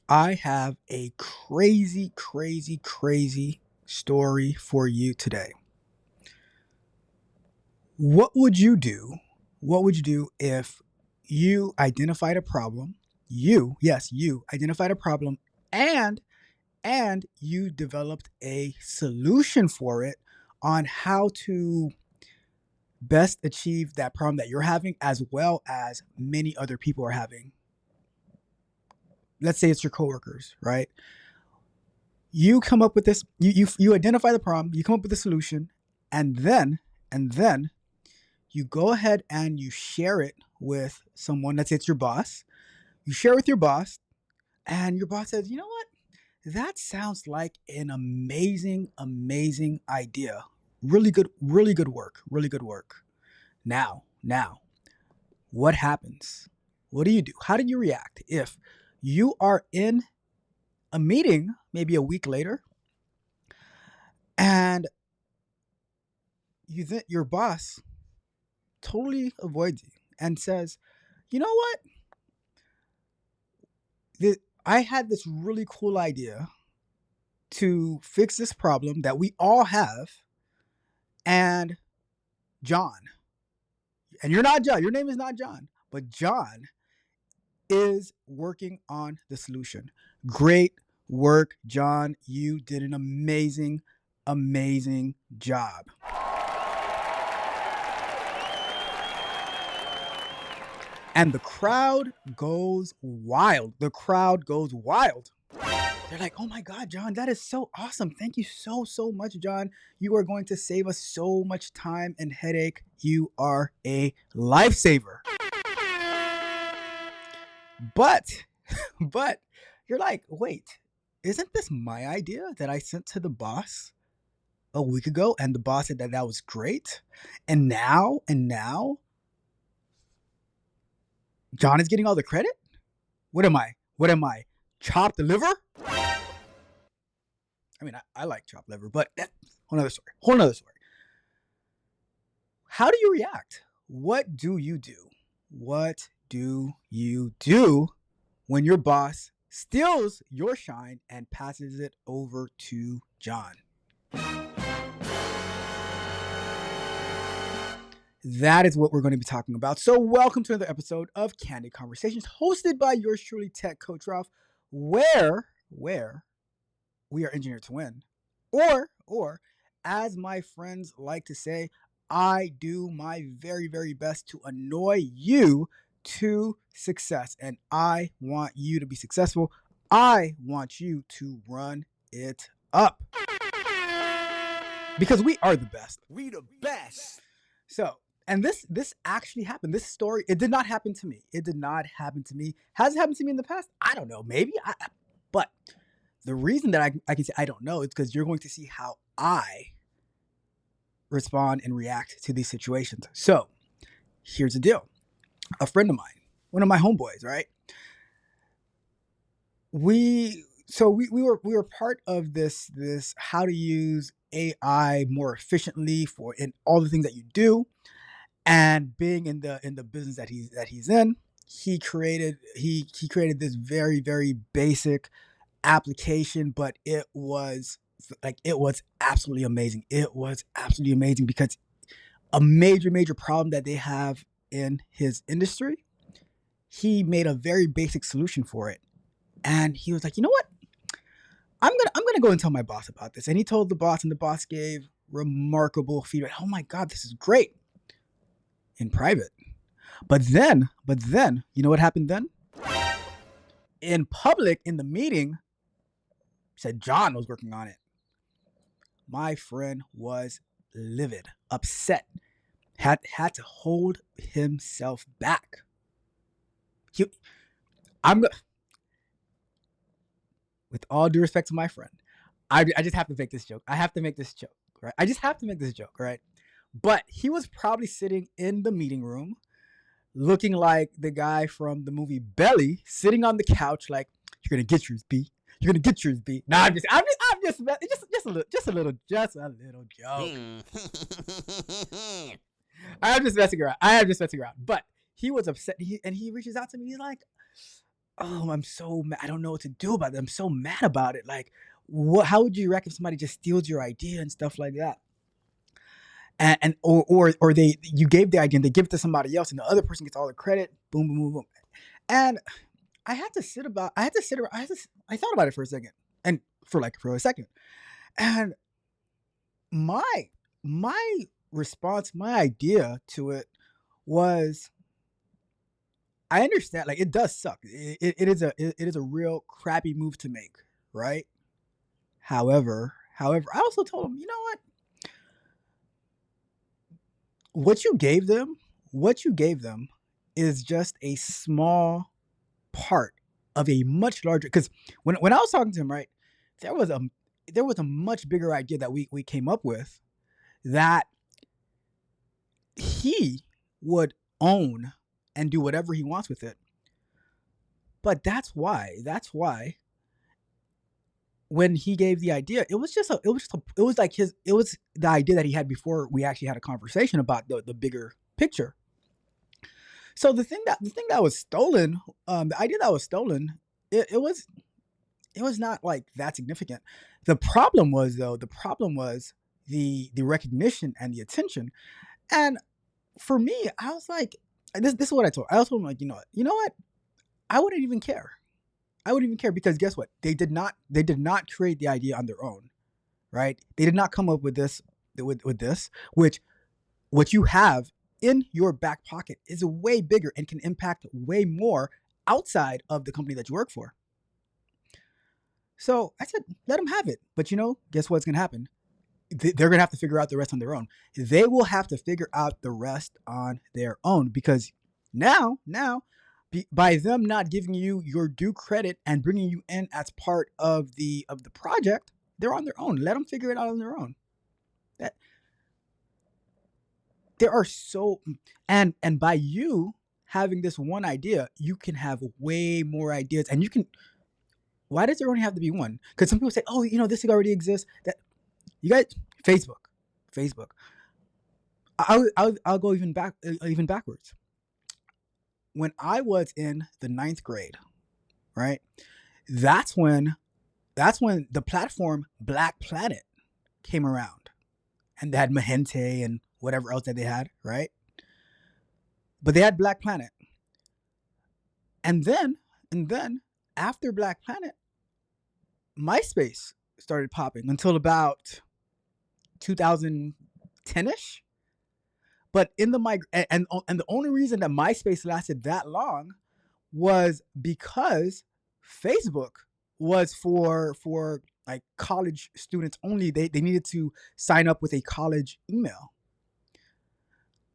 I have a crazy, crazy, crazy story for you today. What would you do? What would you do if you identified a problem? Yes, you identified a problem and you developed a solution for it on how to best achieve that problem that you're having as well as many other people are having. Let's say it's your coworkers, right? You come up with this, you identify the problem, you come up with a solution, and then you go ahead and you share it with someone. Let's say it's your boss. You share it with your boss, and your boss says, you know what, that sounds like an amazing, amazing idea. Really good work, really good work. Now what happens? What do you do? How do you react if you are in a meeting maybe a week later, and your boss totally avoids you and says, you know what, I had this really cool idea to fix this problem that we all have, and John, and you're not John, your name is not John, but John is working on the solution. Great work, John. You did an amazing, amazing job. And the crowd goes wild. The crowd goes wild. They're like, oh my God, John, that is so awesome. Thank you so much, John. You are going to save us so much time and headache. You are a lifesaver. But, but you're like, wait, isn't this my idea that I sent to the boss a week ago? And the boss said that that was great. And now, John is getting all the credit? What am I? What am I? Chopped liver? I mean, I like chopped liver, but whole nother story. Whole nother story. How do you react? What do you do? What do you do when your boss steals your shine and passes it over to John? That is what we're going to be talking about. So, welcome to another episode of Candid Conversations, hosted by yours truly, Tech Coach Ralph, where we are engineered to win, or as my friends like to say, I do my very, very best to annoy you to success, and I want you to be successful. I want you to run it up because we are the best. We the best. So, and this actually happened. This story, it did not happen to me. It did not happen to me. Has it happened to me in the past? I don't know. Maybe. But the reason that I can say I don't know is because you're going to see how I respond and react to these situations. So, here's the deal. A friend of mine, one of my homeboys, right? We were part of this how to use AI more efficiently for in all the things that you do. And being in the business that he's in, he created this very, very basic application, but it was absolutely amazing. It was absolutely amazing because a major problem that they have in his industry, he made a very basic solution for it. And he was like, you know what, I'm gonna go and tell my boss about this. And he told the boss, and the boss gave remarkable feedback. Oh my God, this is great, in private. But then, you know what happened then? In public, in the meeting, said John was working on it. My friend was livid, upset, had to hold himself back. He, I'm with all due respect to my friend, I just have to make this joke. I have to make this joke, right? I just have to make this joke, right? But he was probably sitting in the meeting room, looking like the guy from the movie Belly, sitting on the couch, like, "You're gonna get yours, B. You're gonna get yours, B." Nah, just a little joke. I'm just messing around. I am just messing around. But he was upset, and he reaches out to me. He's like, oh, I'm so mad. I don't know what to do about it. I'm so mad about it. Like, what? How would you react if somebody just steals your idea and stuff like that? And or they you gave the idea and they give it to somebody else and the other person gets all the credit. Boom, boom, boom, boom. And I had to sit around, I thought about it for a second, and for a second, and my my response, my idea to it was, I understand, like, it does suck. It is a real crappy move to make, right? However, I also told him, you know what? What you gave them, what you gave them is just a small part of a much larger, because when I was talking to him, right, there was a there was a much bigger idea that we came up with that he would own and do whatever he wants with it. But that's why when he gave the idea, it was like it was the idea that he had before we actually had a conversation about the bigger picture. So the thing that was stolen, the idea that was stolen, it was, it was not like that significant. The problem was the recognition and the attention. And for me, I was like, this is what I told. I told him, like, you know what? I wouldn't even care. I wouldn't even care because guess what? They did not create the idea on their own, right? They did not come up with this with this, which what you have in your back pocket is way bigger and can impact way more outside of the company that you work for. So I said, let them have it. But guess what's going to happen? They're going to have to figure out the rest on their own. They will have to figure out the rest on their own because now, by them not giving you your due credit and bringing you in as part of the project, they're on their own. Let them figure it out on their own. That there are so and by you having this one idea, you can have way more ideas, and you can. Why does there only have to be one? Because some people say, "Oh, this thing already exists." That you guys, Facebook, Facebook. I'll go even backwards. When I was in the ninth grade, right? That's when that's when the platform Black Planet came around, and they had Mahente and whatever else that they had, right? But they had Black Planet, and then after Black Planet, MySpace started popping until about 2010 ish. But in the and the only reason that MySpace lasted that long was because Facebook was for like college students only. They needed to sign up with a college email.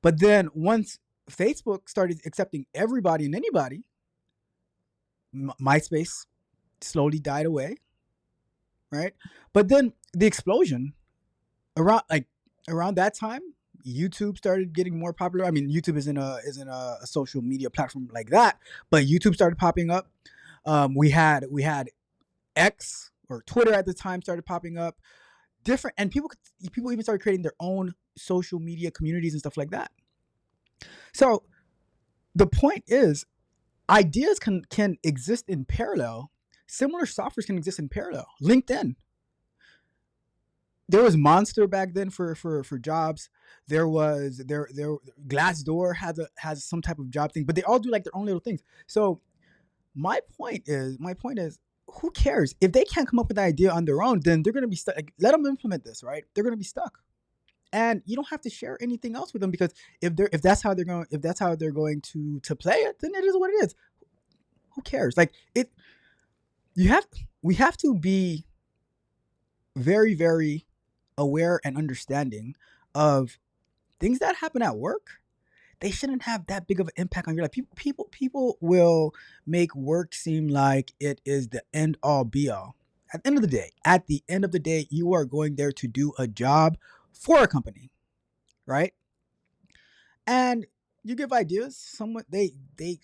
But then once Facebook started accepting everybody and anybody, MySpace slowly died away, right? But then the explosion around like around that time, YouTube started getting more popular. I mean, YouTube isn't a social media platform like that, but YouTube started popping up. We had X or Twitter at the time started popping up. Different, and people even started creating their own social media communities and stuff like that. So the point is, ideas can exist in parallel. Similar softwares can exist in parallel. LinkedIn, there was Monster back then for jobs. There Glassdoor has some type of job thing, but they all do like their own little things. So my point is, who cares if they can't come up with the idea on their own? Then they're gonna be stuck. Like, let them implement this, right? They're gonna be stuck, and you don't have to share anything else with them because if that's how they're going to play it, then it is what it is. Who cares? Like it, you have we have to be very very aware and understanding of things that happen at work. They shouldn't have that big of an impact on your life. People will make work seem like it is the end all be all. At the end of the day, you are going there to do a job for a company, right? And you give ideas. Someone they do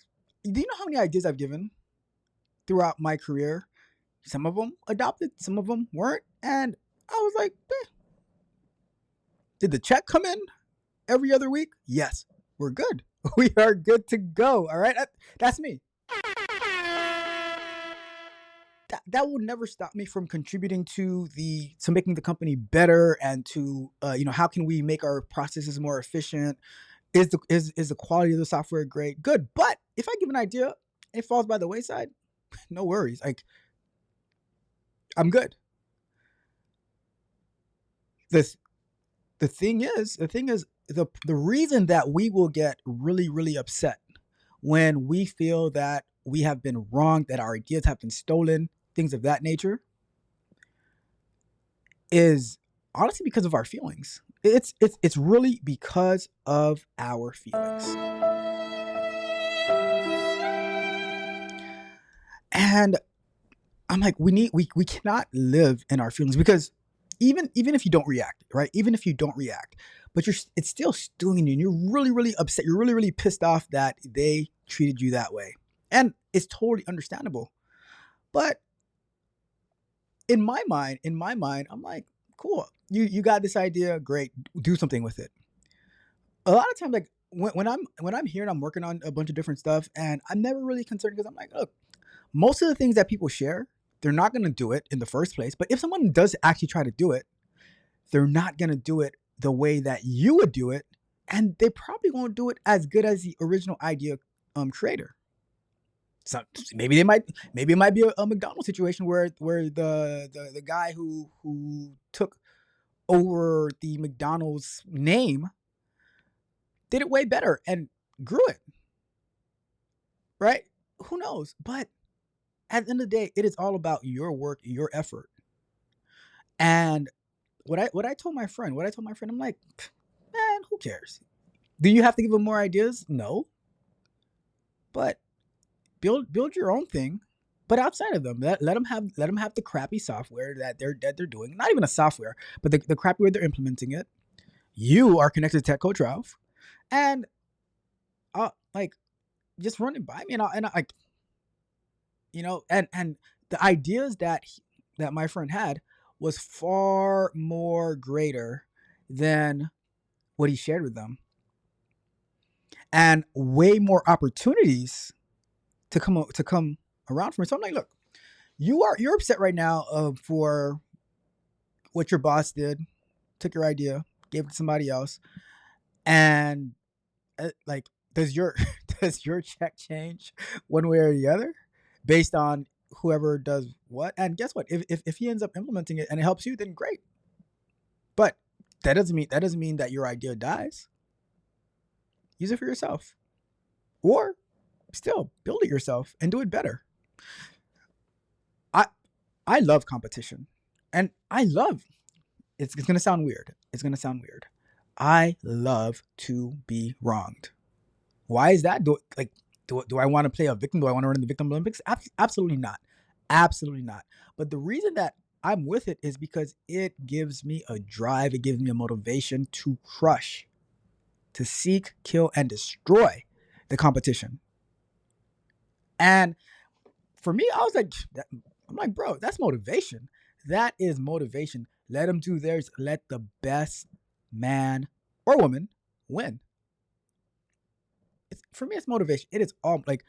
you know how many ideas I've given throughout my career? Some of them adopted, some of them weren't, and I was like, did the check come in every other week? Yes, we're good. We are good to go. All right, that's me. that will never stop me from contributing to making the company better, and to how can we make our processes more efficient. Is the quality of the software great? Good. But if I give an idea, it falls by the wayside, no worries. Like, I'm good. This the thing is the reason that we will get really, really upset when we feel that we have been wronged, that our ideas have been stolen, things of that nature, is honestly because of our feelings. It's really because of our feelings. And I'm like, we cannot live in our feelings, because even if you don't react, right? Even if you don't react, but it's still stewing in you, and you're really, really upset. You're really, really pissed off that they treated you that way. And it's totally understandable. But in my mind, I'm like, cool. You got this idea, great. Do something with it. A lot of times, like, when I'm here and I'm working on a bunch of different stuff, and I'm never really concerned, because I'm like, look, most of the things that people share, they're not going to do it in the first place. But if someone does actually try to do it, they're not going to do it the way that you would do it, and they probably won't do it as good as the original idea creator. So maybe it might be a McDonald's situation where the guy who took over the McDonald's name did it way better and grew it, right? Who knows? But at the end of the day, it is all about your work, your effort. And what I told my friend, I'm like, man, who cares? Do you have to give them more ideas? No, but build your own thing. But outside of them, let them have the crappy software that they're doing. Not even a software, but the crappy way they're implementing it. You are connected to TechCoach Ralph, and like, just run it by me, and I like, and the ideas that my friend had was far more greater than what he shared with them, and way more opportunities to come around for me. So I'm like, look, you're upset right now, for what your boss did, took your idea, gave it to somebody else, and like, does your does your check change one way or the other based on whoever does what? And guess what? If he ends up implementing it and it helps you, then great. But that doesn't mean that your idea dies. Use it for yourself, or still build it yourself and do it better. I I love competition, and I love, it's gonna sound weird. It's gonna sound weird. I love to be wronged. Why is that? Do I want to play a victim? Do I want to run in the victim Olympics? Absolutely not. Absolutely not. But the reason that I'm with it is because it gives me a drive. It gives me a motivation to crush, to seek, kill, and destroy the competition. And for me, I was like, I'm like, bro, that's motivation. That is motivation. Let them do theirs. Let the best man or woman win. For me, it's motivation. It is all like,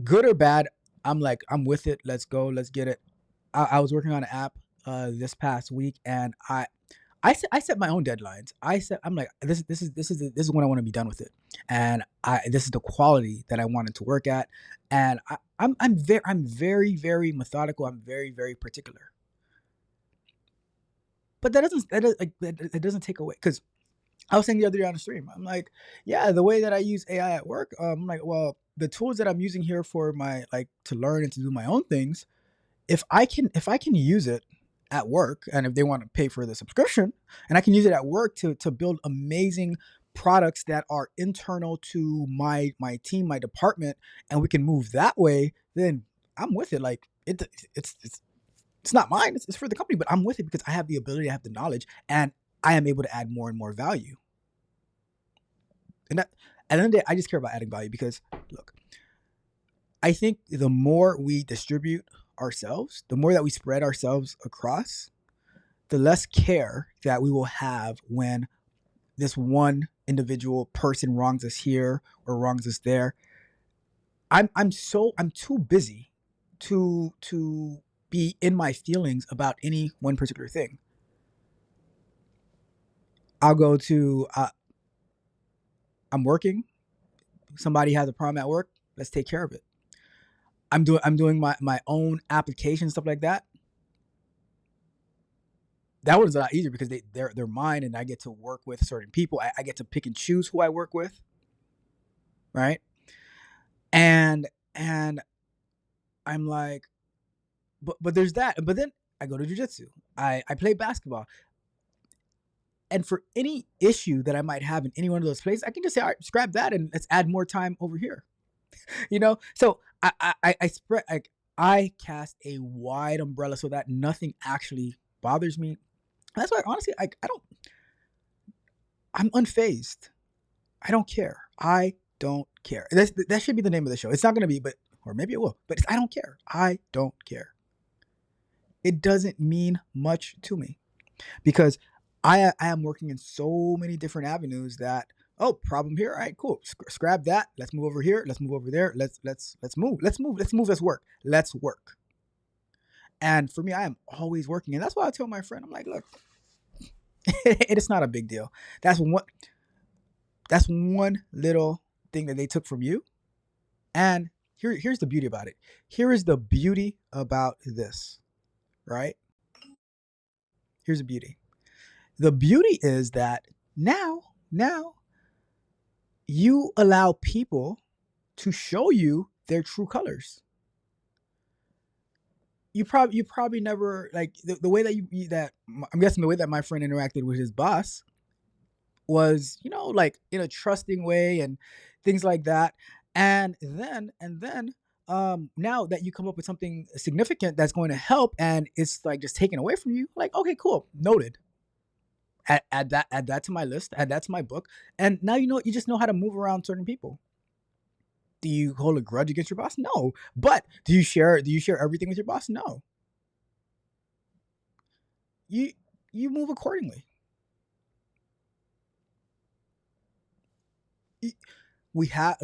good or bad. I'm like, I'm with it. Let's go. Let's get it. I was working on an app this past week, and I set my own deadlines. I'm like, this is when I want to be done with it, and this is the quality that I wanted to work at, and I'm very, very methodical. I'm very, very particular. But that doesn't take away, because I was saying the other day on the stream, I'm like, yeah, the way that I use AI at work, I'm like, well, the tools that I'm using here for my, like, to learn and to do my own things, if I can use it at work, and if they want to pay for the subscription, and I can use it at work to build amazing products that are internal to my team, my department, and we can move that way, then I'm with it. Like, it's not mine, it's for the company, but I'm with it because I have the ability, I have the knowledge, and I am able to add more and more value. And at the end of the day, I just care about adding value, because look, I think the more we distribute ourselves, the more that we spread ourselves across, the less care that we will have when this one individual person wrongs us here or wrongs us there. I'm too busy to be in my feelings about any one particular thing. I'll go to I'm working. Somebody has a problem at work. Let's take care of it. I'm doing my own application, stuff like that. That was a lot easier because they're mine, and I get to work with certain people. I get to pick and choose who I work with, right? And and I'm like, but there's that. But then I go to jujitsu. I play basketball. And for any issue that I might have in any one of those places, I can just say, all right, scrap that and let's add more time over here. So I spread, like, I cast a wide umbrella so that nothing actually bothers me. That's why honestly, I don't, I'm unfazed. I don't care. I don't care. That should be the name of the show. It's not going to be, but, or maybe it will, but I don't care. I don't care. It doesn't mean much to me because I am working in so many different avenues that, oh, problem here. All right, cool. Scrap that. Let's move over here. Let's move over there. Let's move. Let's move. Let's move. Let's work. Let's work. And for me, I am always working, and that's why I tell my friend, I'm like, look, it's not a big deal. That's one. That's one little thing that they took from you, and here's the beauty about it. Here is the beauty about this, right? Here's the beauty. The beauty is that now you allow people to show you their true colors. You probably never, like, the way that I'm guessing the way that my friend interacted with his boss was, like, in a trusting way and things like that. And then now that you come up with something significant that's going to help and it's like just taken away from you, like, okay, cool, noted. Add that to my list, add that to my book, and now you just know how to move around certain people. Do you hold a grudge against your boss? No. But do you share everything with your boss? No. You move accordingly. We have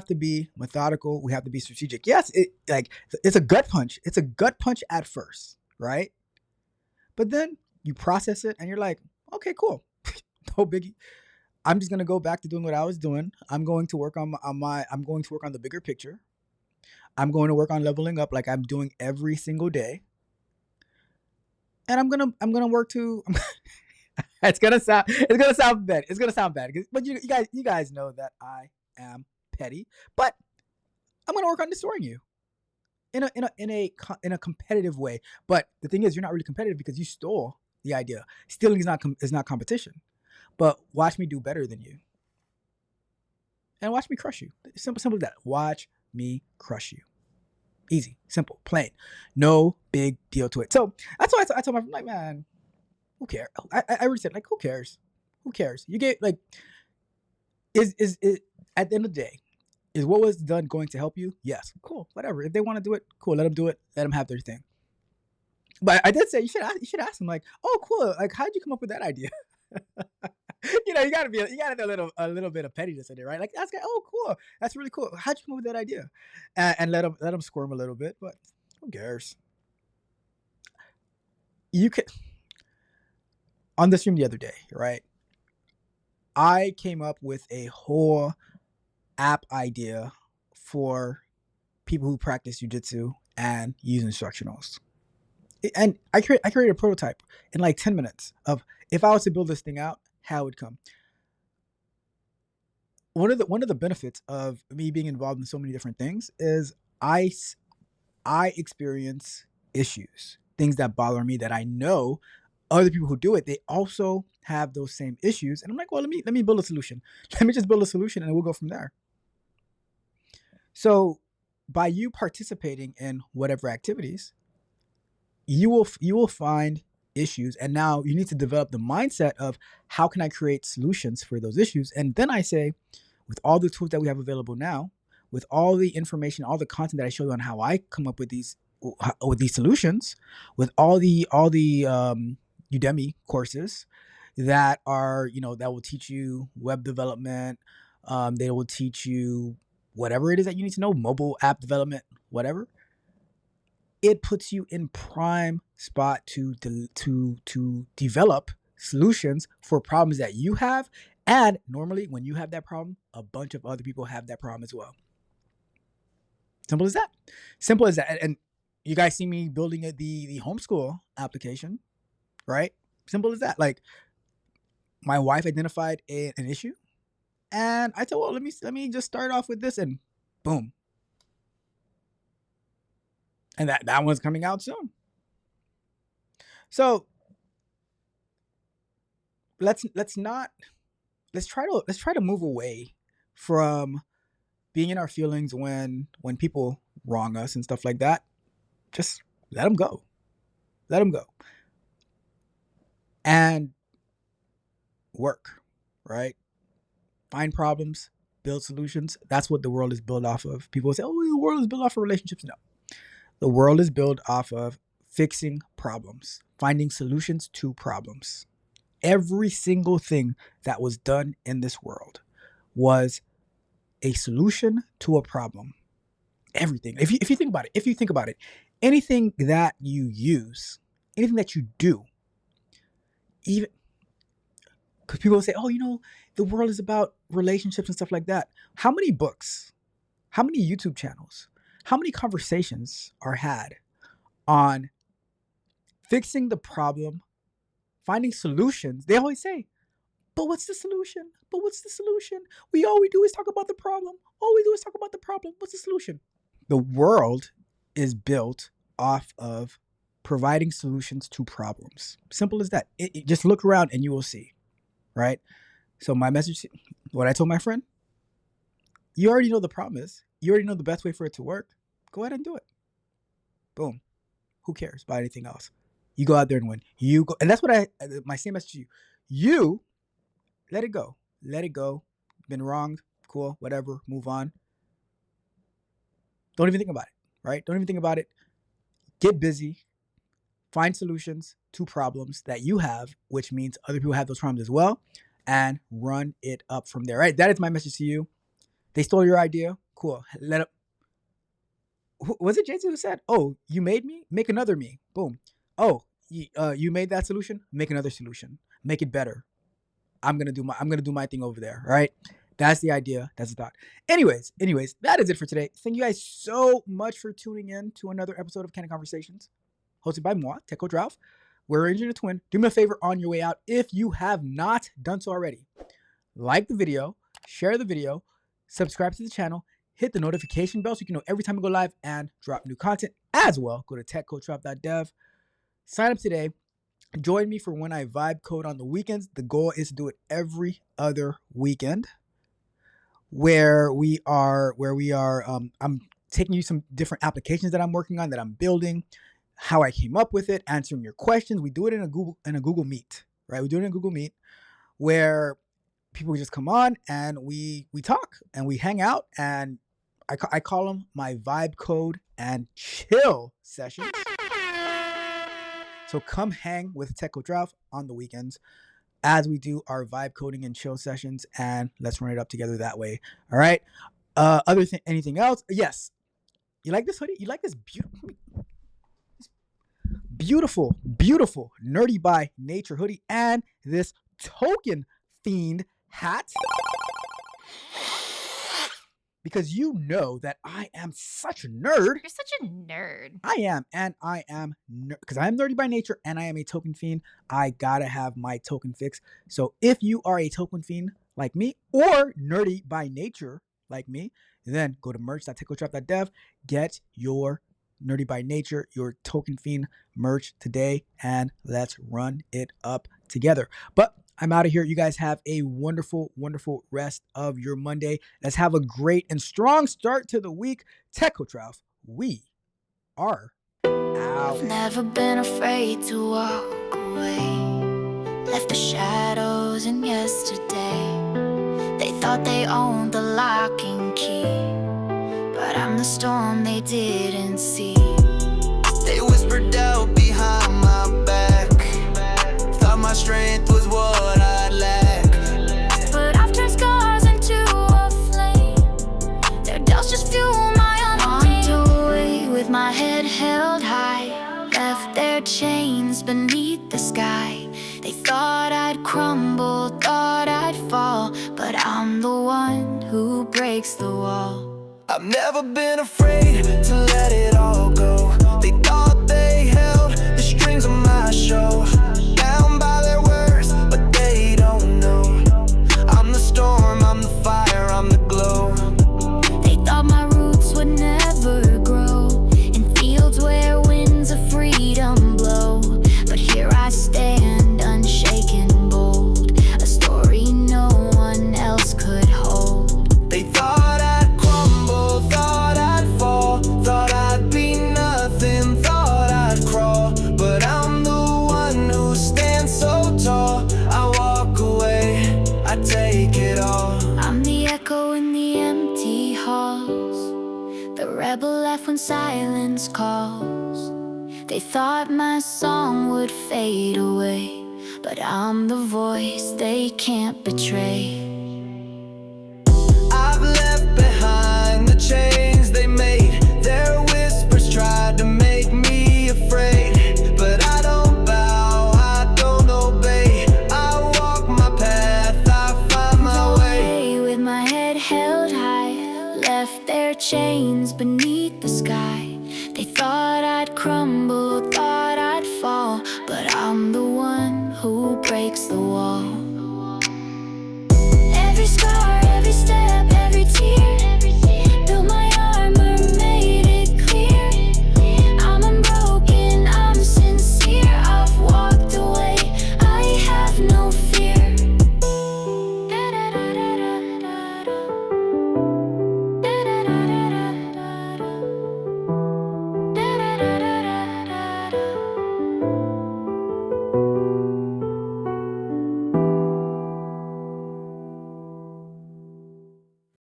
to be methodical. We have to be strategic. Yes, it's a gut punch. It's a gut punch at first, right? But then you process it and you're like, okay, cool. No biggie. I'm just gonna go back to doing what I was doing. I'm going to work I'm going to work on the bigger picture. I'm going to work on leveling up like I'm doing every single day. And I'm gonna work to it's gonna sound bad. It's gonna sound bad. But you guys know that I am petty. But I'm gonna work on destroying you in a competitive way. But the thing is, you're not really competitive because you stole the idea. Stealing is not competition. But watch me do better than you, and watch me crush you. Simple as that. Watch me crush you. Easy, simple, plain. No big deal to it. So that's why I told my friend, like, man, who cares? I already said, like, who cares? Who cares? You get, like, is at the end of the day, is what was done going to help you? Yes, cool, whatever. If they want to do it, cool. Let them do it. Let them have their thing. But I did say you should ask them, like, oh, cool. Like, how'd you come up with that idea? You gotta do a little bit of pettiness in it, right? Like, ask, oh, cool, that's really cool. How'd you come up with that idea? And let them squirm a little bit, but who cares? You could On the stream the other day, right? I came up with a whole app idea for people who practice jujitsu and use instructionals. And I created a prototype in like 10 minutes of, if I was to build this thing out, how it would come. One of the benefits of me being involved in so many different things is I experience issues, things that bother me that I know other people who do it, they also have those same issues. And I'm like, well, let me build a solution. Let me just build a solution and we'll go from there. So by you participating in whatever activities, you will find issues, and now you need to develop the mindset of, how can I create solutions for those issues? And then I say, with all the tools that we have available now, with all the information, all the content that I show you on how I come up with these solutions, with all the Udemy courses that will teach you web development, they will teach you whatever it is that you need to know, mobile app development, whatever. it puts you in prime spot to develop solutions for problems that you have. And normally when you have that problem, a bunch of other people have that problem as well. Simple as that. Simple as that. And you guys see me building the homeschool application, right? Simple as that. Like, my wife identified an issue, and I said, well, let me just start off with this, and boom. And that one's coming out soon. So let's try to move away from being in our feelings when people wrong us and stuff like that. Just let them go. Let them go. And work, right? Find problems, build solutions. That's what the world is built off of. People say, oh, the world is built off of relationships. No. The world is built off of fixing problems, finding solutions to problems. Every single thing that was done in this world was a solution to a problem. Everything. If you think about it, anything that you use, anything that you do, even because people say, oh, the world is about relationships and stuff like that. How many books, how many YouTube channels, how many conversations are had on fixing the problem, finding solutions? They always say, but what's the solution? But what's the solution? All we do is talk about the problem. All we do is talk about the problem. What's the solution? The world is built off of providing solutions to problems. Simple as that. Just look around and you will see, right? So my message, what I told my friend, you already know the problem is. You already know the best way for it to work. Go ahead and do it. Boom. Who cares about anything else? You go out there and win. You go, and that's what my same message to you. You let it go. Let it go. Been wronged. Cool. Whatever. Move on. Don't even think about it, right? Don't even think about it. Get busy. Find solutions to problems that you have, which means other people have those problems as well, and run it up from there, right? That is my message to you. They stole your idea. Cool. Was it Jay-Z who said, oh, you made me? Make another me. Boom. Oh, you made that solution? Make another solution. Make it better. I'm gonna do my thing over there. Right? That's the idea. That's the thought. Anyways, that is it for today. Thank you guys so much for tuning in to another episode of Candid Conversations, hosted by moi, Tech Coach Ralph. We're arranging a twin. Do me a favor on your way out, if you have not done so already. Like the video, share the video, subscribe to the channel, hit the notification bell so you can know every time we go live and drop new content as well. Go to techcoachralph.dev. Sign up today. Join me for when I vibe code on the weekends. The goal is to do it every other weekend, where we are I'm taking you some different applications that I'm working on, that I'm building, how I came up with it, answering your questions. We do it in a Google Meet, right? We do it in a Google Meet where people just come on and we talk and we hang out, and I call them my vibe code and chill sessions. So come hang with Tech Coach Ralph on the weekends as we do our vibe coding and chill sessions, and let's run it up together that way. All right. Anything else? Yes. You like this hoodie? You like this beautiful nerdy by nature hoodie and this token fiend hat? Because you know that I am such a nerd. You're such a nerd. I am because I am nerdy by nature and I am a token fiend. I gotta have my token fix. So if you are a token fiend like me, or nerdy by nature like me, then go to merch.techcoachralph.dev. Get your nerdy by nature, your token fiend merch today, and let's run it up together. But I'm out of here. You guys have a wonderful rest of your Monday. Let's have a great and strong start to the week. Tech Coach Ralph, we are out. I've never been afraid to walk away. Left the shadows in yesterday. They thought they owned the lock and key, but I'm the storm they didn't see. They whispered out behind my back, thought my strength was what I lack. But I've turned scars into a flame. Their doubts just fuel my unrest. Walked away with my head held high. their chains beneath the sky. They thought I'd crumble, thought I'd fall, but I'm the one who breaks the wall. I've never been afraid to let it all go. They thought they held the strings of my show, bound by their words, but they don't know. I'm the storm, I'm the fire, I'm the glow. They thought my roots would never grow in fields where winds of freedom blow, but here I stand, unshaken, bold, a story no one else could hold. They thought I'd crumble, thought I'd fall, thought I'd be nothing, thought I'd crawl, but I'm the one who stands so tall. I walk away, I take it all. I'm the echo in the empty halls, the rebel left when silence calls. They thought my song would fade away, but I'm the voice they can't betray. I've left behind the chains they made. Their whispers tried to make me afraid, but I don't bow, I don't obey. I walk my path, I find my way. With my head held high, left their chains beneath the sky. They thought I'd crumble, thought